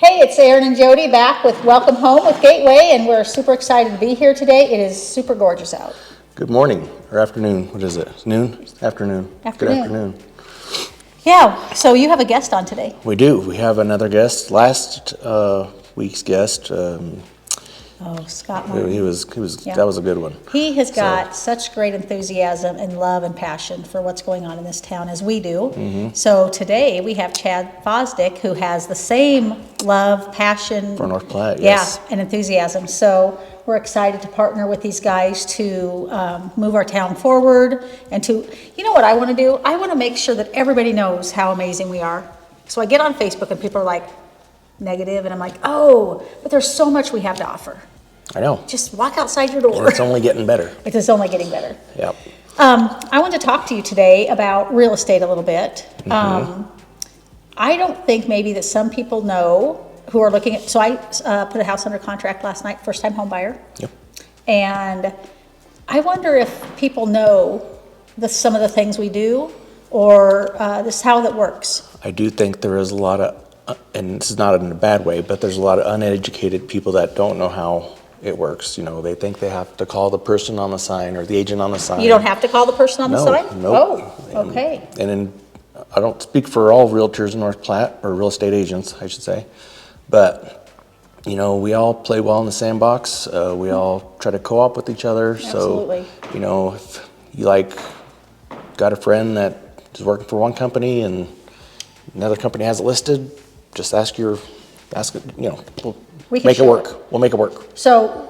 Hey, it's Aaron and Jody back with Welcome Home with Gateway, and we're super excited to be here today. It is super gorgeous out. Good morning, or afternoon. What is it? Noon? Afternoon. Good afternoon. Yeah, so you have a guest on today. We do. We have another guest. Last week's guest, Scott. he was. Yeah. That was a good one. He has got such great enthusiasm and love and passion for what's going on in this town as we do. Mm-hmm. So today we have Chad Fosdick, who has the same love, passion. For North Platte, yes. Yeah, and enthusiasm. So we're excited to partner with these guys to move our town forward and to, you know what I want to do? I want to make sure that everybody knows how amazing we are. So I get on Facebook and people are like negative and I'm like, oh, but there's so much we have to offer. I know. Just walk outside your door. And it's only getting better. It is only getting better. Yep. I want to talk to you today about real estate a little bit. Mm-hmm. I don't think maybe that some people know who are looking at, so I put a house under contract last night, first time home buyer. Yep. And I wonder if people know some of the things we do or this how that works. I do think there is a lot of, and this is not in a bad way, but there's a lot of uneducated people that don't know how it works. You know, they think they have to call the person on the sign or the agent on the sign. You don't have to call the person on the sign? Nope. Oh, okay. I don't speak for all realtors in North Platte, or real estate agents, I should say, but, you know, we all play well in the sandbox. We all try to co-op with each other. Absolutely. So, you know, if you got a friend that is working for one company and another company has it listed, just ask it, you know, we'll make it work. We'll make it work. So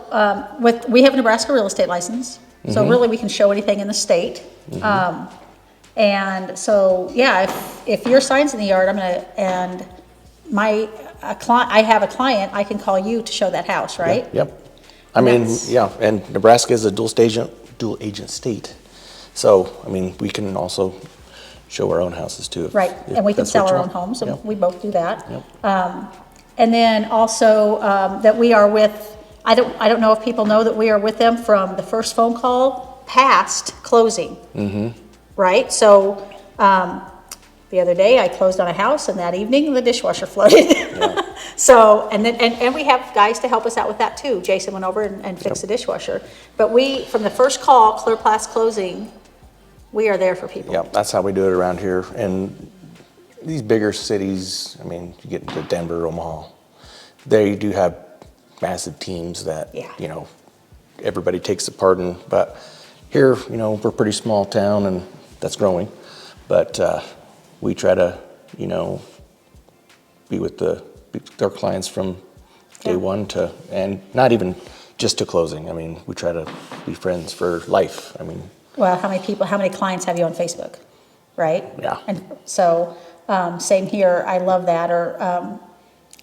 we have a Nebraska real estate license, so Mm-hmm. really we can show anything in the state. Mm-hmm. And so, yeah, if your sign's in the yard, and I have a client, I can call you to show that house, right? Yep. I mean, yeah, and Nebraska is a dual agent state. So, I mean, we can also show our own houses too. Right, and we can sell our own homes, and Yep. we both do that. Yep. And then also that we are with, I don't know if people know that we are with them from the first phone call past closing. Mm-hmm. Right, so the other day I closed on a house, and that evening the dishwasher flooded. Yeah. So, and we have guys to help us out with that too. Jason went over and fixed the dishwasher. But we, from the first call, clear past closing, we are there for people. Yeah, that's how we do it around here. And these bigger cities, I mean, you get into Denver, Omaha, they do have massive teams that, you know, everybody takes a part in. But here, you know, we're a pretty small town, and that's growing. But we try to, you know, be with our clients from day one to, and not even just to closing. I mean, we try to be friends for life. I mean. Well, how many clients have you on Facebook, right? Yeah. And so, same here. I love that,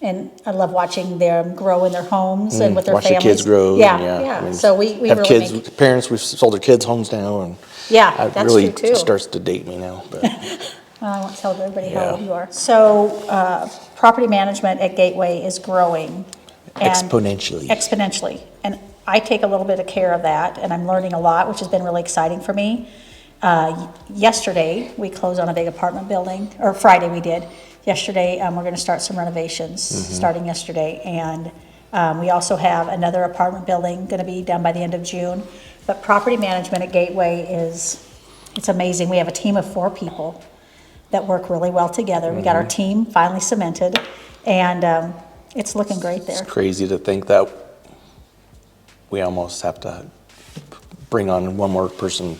and I love watching them grow in their homes and with their watch families. The kids grow. Yeah. I mean, so we have really kids. Parents, we've sold their kids homes now, and that's really true too. starts to date me now. But Well, I won't tell everybody how old you are. So, property management at Gateway is growing. Exponentially. And I take a little bit of care of that, and I'm learning a lot, which has been really exciting for me. Yesterday, we closed on a big apartment building, or Friday we did. Yesterday, we're going to start some renovations starting yesterday. And we also have another apartment building going to be done by the end of June. But property management at Gateway it's amazing. We have a team of 4 people that work really well together. We got our team finally cemented, and it's looking great there. It's crazy to think that we almost have to bring on one more person.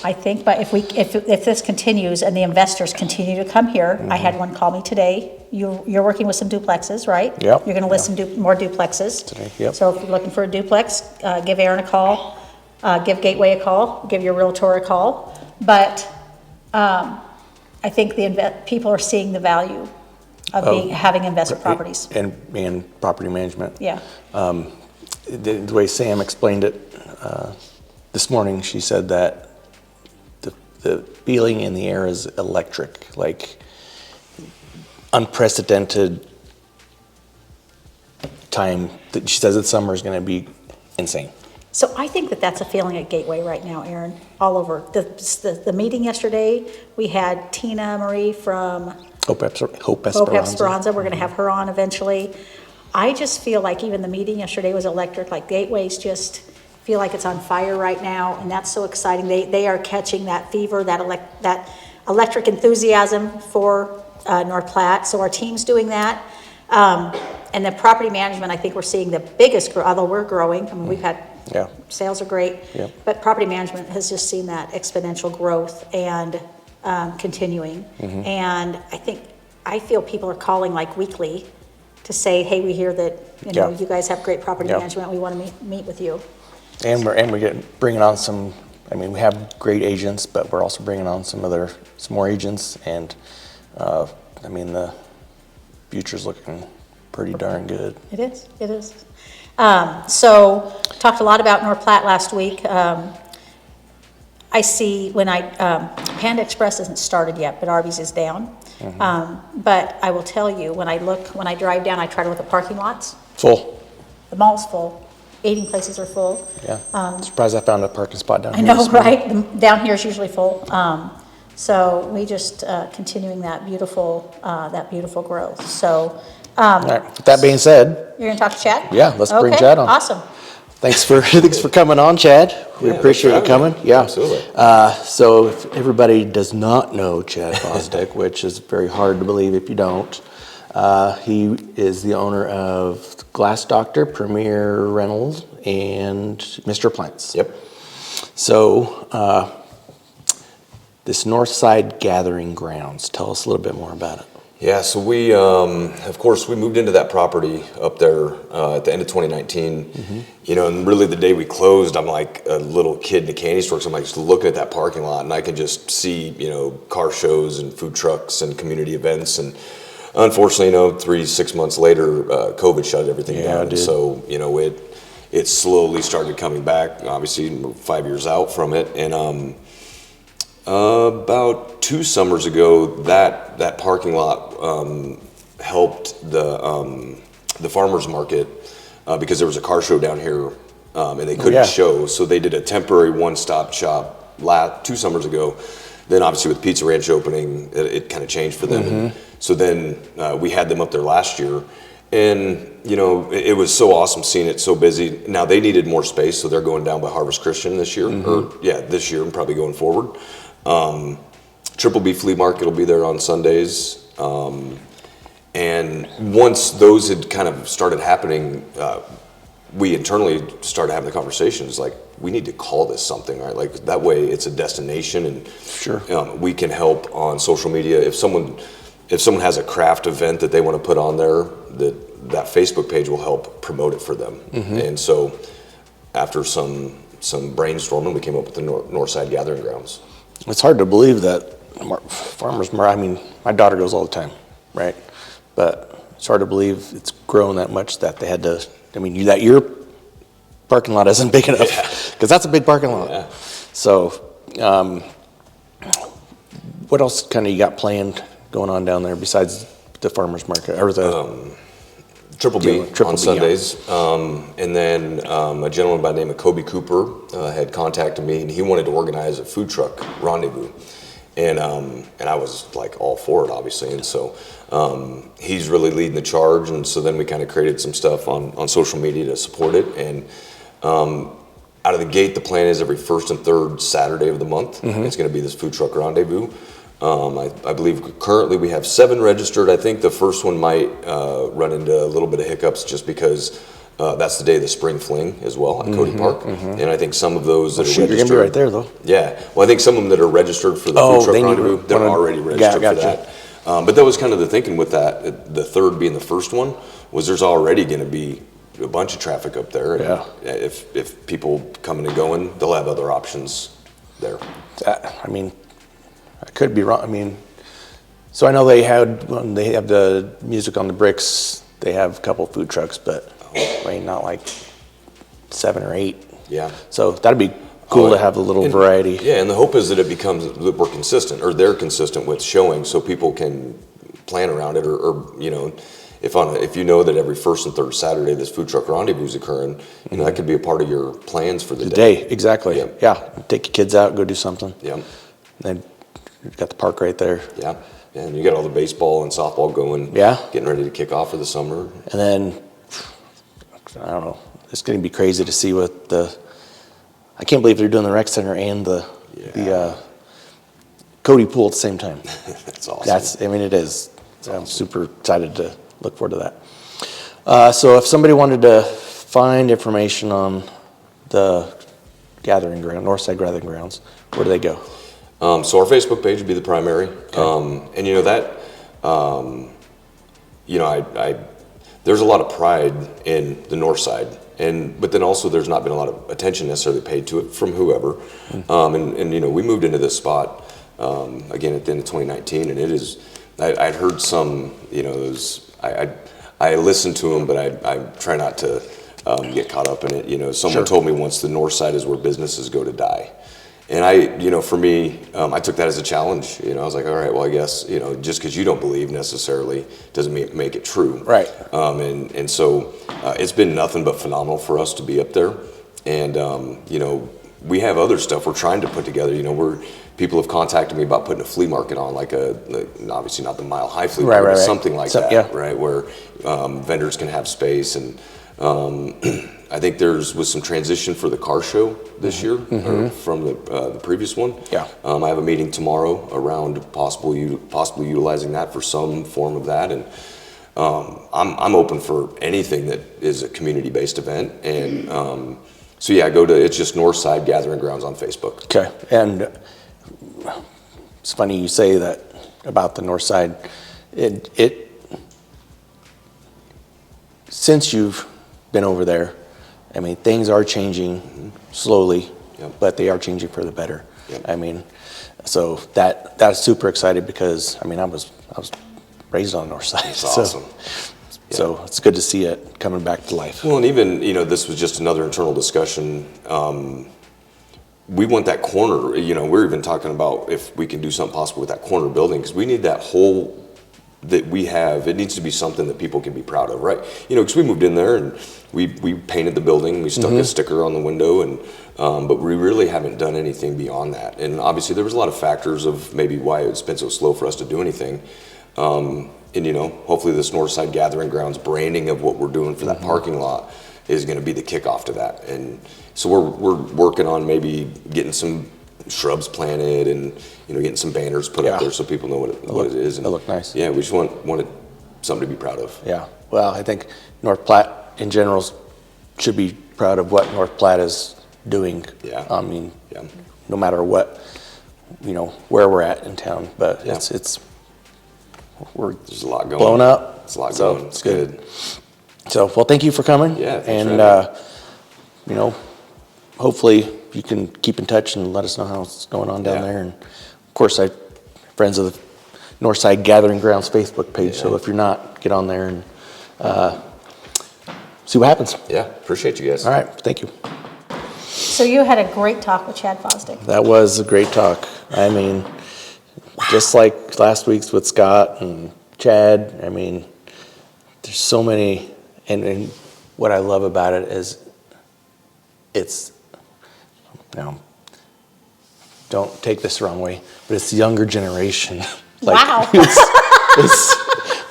I think, but if this continues and the investors continue to come here, I had one call me today. You're working with some duplexes, right? Yep. You're going to list some more duplexes. Today, yep. So if you're looking for a duplex, give Aaron a call, give Gateway a call, give your realtor a call. But I think people are seeing the value of having investor properties. And property management. Yeah. The way Sam explained it this morning, she said that the feeling in the air is electric, like unprecedented time. She says that summer is going to be insane. So I think that's a feeling at Gateway right now, Aaron, all over. The meeting yesterday, we had Tina Marie from Hope Hope Esperanza. Esperanza, we're gonna have her on eventually. I just feel like even the meeting yesterday was electric, like Gateway's just feel like it's on fire right now, and that's so exciting. They are catching that fever, that electric enthusiasm for North Platte, so our team's doing that. And the property management, I think we're seeing the biggest growth, although we're growing. I mean, we've had, sales are great, but property management has just seen that exponential growth and continuing. And I feel people are calling like weekly to say, hey, we hear that, you guys have great property management. We want to meet with you. And we're bringing on some, I mean, we have great agents, but we're also bringing on some more agents. And I mean, the future's looking pretty darn good. It is. So talked a lot about North Platte last week. I see when Panda Express isn't started yet, but Arby's is down. But I will tell you, when I drive down, I try to look at parking lots. Full. The mall's full. Eating places are full. Yeah. Surprised I found a parking spot down here. I know, right? Down here is usually full. So we just continuing that beautiful growth. So. All right. With that being said, you're gonna talk to Chad? Yeah, let's bring Chad on. Awesome. Thanks for coming on, Chad. We appreciate you coming. Yeah, absolutely. So if everybody does not know Chad Fosdick, which is very hard to believe if you don't, he is the owner of Glass Doctor, Premier Rentals, and Mr. Appliance. Yep. So this Northside Gathering Grounds, tell us a little bit more about it. Yeah, so we, of course, we moved into that property up there at the end of 2019. And really the day we closed, I'm like a little kid in a candy store. So I'm like just looking at that parking lot, and I can just see, car shows and food trucks and community events. And unfortunately, 3-6 months later, COVID shut everything down. And so, it slowly started coming back. Obviously, we're 5 years out from it, and about 2 summers ago, that parking lot helped the farmers market because there was a car show down here, and they couldn't show, so they did a temporary one-stop shop 2 summers ago. Then obviously with Pizza Ranch opening, it kind of changed for them. And so then we had them up there last year, and it was so awesome seeing it so busy. Now they needed more space, so they're going down by Harvest Christian this year, this year and probably going forward. Triple B Flea Market will be there on Sundays. And once those had kind of started happening, we internally started having the conversations like, we need to call this something, right? Like that way it's a destination, and we can help on social media. If someone has a craft event that they want to put on there, that Facebook page will help promote it for them. And so after some brainstorming, we came up with the Northside Gathering Grounds. It's hard to believe that farmers, I mean, my daughter goes all the time, right? But it's hard to believe it's grown that much that they had to, that your parking lot isn't big enough, because that's a big parking lot. Yeah. So, what else kind of you got planned going on down there besides the farmers market or the Triple B on Sundays, and then a gentleman by the name of Kobe Cooper had contacted me, and he wanted to organize a food truck rendezvous, and I was like all for it, obviously, and so he's really leading the charge, and so then we kind of created some stuff on social media to support it, and out of the gate, the plan is every first and third Saturday of the month, it's going to be this food truck rendezvous. I believe currently we have 7 registered. I think the first one might run into a little bit of hiccups just because that's the day of the spring fling as well at Cody Park. And I think some of those that are registered. You're going to be right there though. Yeah. Well, I think some of them that are registered for the food truck rendezvous, they're already registered for that. But that was kind of the thinking with that. The third being the first one was there's already going to be a bunch of traffic up there. And if people coming and going, they'll have other options there. I could be wrong. So I know they have the Music on the Bricks. They have a couple food trucks, but not like 7 or 8. Yeah. So that'd be cool to have a little variety. Yeah, and the hope is that it becomes that we're consistent, or they're consistent with showing, so people can plan around it, or if you know that every first and third Saturday this food truck rendezvous is occurring, that could be a part of your plans for the day. Exactly. Yeah. Take your kids out, go do something. Yeah. Then you've got the park right there. Yeah. And you got all the baseball and softball going. Yeah. Getting ready to kick off for the summer. And then, I don't know, it's going to be crazy to see what I can't believe they're doing the rec center and the Cody pool at the same time. That's awesome. It is. So I'm super excited to look forward to that. So if somebody wanted to find information on the gathering ground, Northside Gathering Grounds, where do they go? So our Facebook page would be the primary. Okay. And you know that, there's a lot of pride in the north side, but then also there's not been a lot of attention necessarily paid to it from whoever. And we moved into this spot again at the end of 2019, and it is. I'd heard some, I listened to them, but I try not to get caught up in it. Someone told me once the north side is where businesses go to die. And for me, I took that as a challenge. I was like, all right, well, I guess, just because you don't believe necessarily doesn't make it true. Right. And so it's been nothing but phenomenal for us to be up there. And, we have other stuff we're trying to put together. People have contacted me about putting a flea market on, like obviously not the Mile High flea market, but something like that, right? Where vendors can have space. And I think was some transition for the car show this year from the previous one. Yeah. I have a meeting tomorrow around possibly utilizing that for some form of that, and I'm open for anything that is a community-based event. And it's just Northside Gathering Grounds on Facebook. Okay, and it's funny you say that about the north side. It since you've been over there, things are changing slowly, but they are changing for the better. Yep. So that's super excited because I was raised on the north side. That's awesome. So it's good to see it coming back to life. Well, and even this was just another internal discussion. We want that corner. We're even talking about if we can do something possible with that corner building, because we need that whole that we have. It needs to be something that people can be proud of, right? Because we moved in there and we painted the building, we stuck a sticker on the window, and but we really haven't done anything beyond that. And obviously there was a lot of factors of maybe why it's been so slow for us to do anything. And hopefully this Northside Gathering Grounds branding of what we're doing for that parking lot is going to be the kickoff to that. And so we're working on maybe getting some shrubs planted and getting some banners put up there so people know what it is. And it'll look nice. Yeah, we just want it something to be proud of. Yeah. Well, I think North Platte in general should be proud of what North Platte is doing. Yeah. No matter what, where we're at in town, but there's a lot going. Blown up. It's a lot going. It's good. So, well, thank you for coming. Yeah. And hopefully you can keep in touch and let us know how it's going on down there. And of course, I'm friends of the Northside Gathering Grounds Facebook page. So if you're not, get on there and see what happens. Yeah. Appreciate you guys. All right. Thank you. So you had a great talk with Chad Fosdick. That was a great talk. Just like last week's with Scott and Chad, there's so many, and what I love about it is don't take this the wrong way, but it's the younger generation. Wow.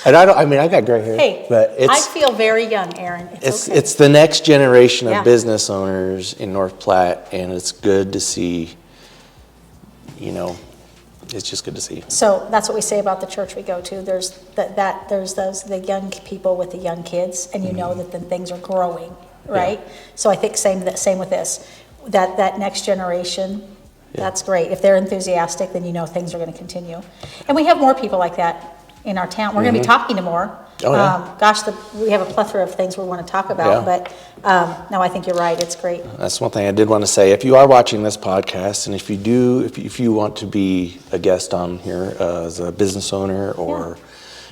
And I got gray hair. Hey, but I feel very young, Aaron. It's the next generation of business owners in North Platte, and it's good to see, it's just good to see. So that's what we say about the church we go to. There's the young people with the young kids, and that then things are growing, right? Yeah. So I think same with this. That next generation, that's great. If they're enthusiastic, then things are going to continue. And we have more people like that in our town. We're going to be talking to more. Oh, yeah. We have a plethora of things we want to talk about, but no, I think you're right. It's great. That's one thing I did want to say. If you are watching this podcast, and if you want to be a guest on here as a business owner, or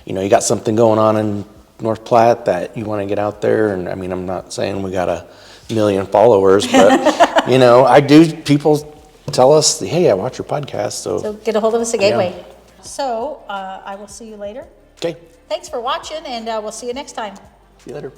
you got something going on in North Platte that you want to get out there, and I'm not saying we got 1 million followers, but people tell us, hey, I watch your podcast, so get a hold of us at Gateway. Yeah. So I will see you later. Okay. Thanks for watching, and we'll see you next time. See you later.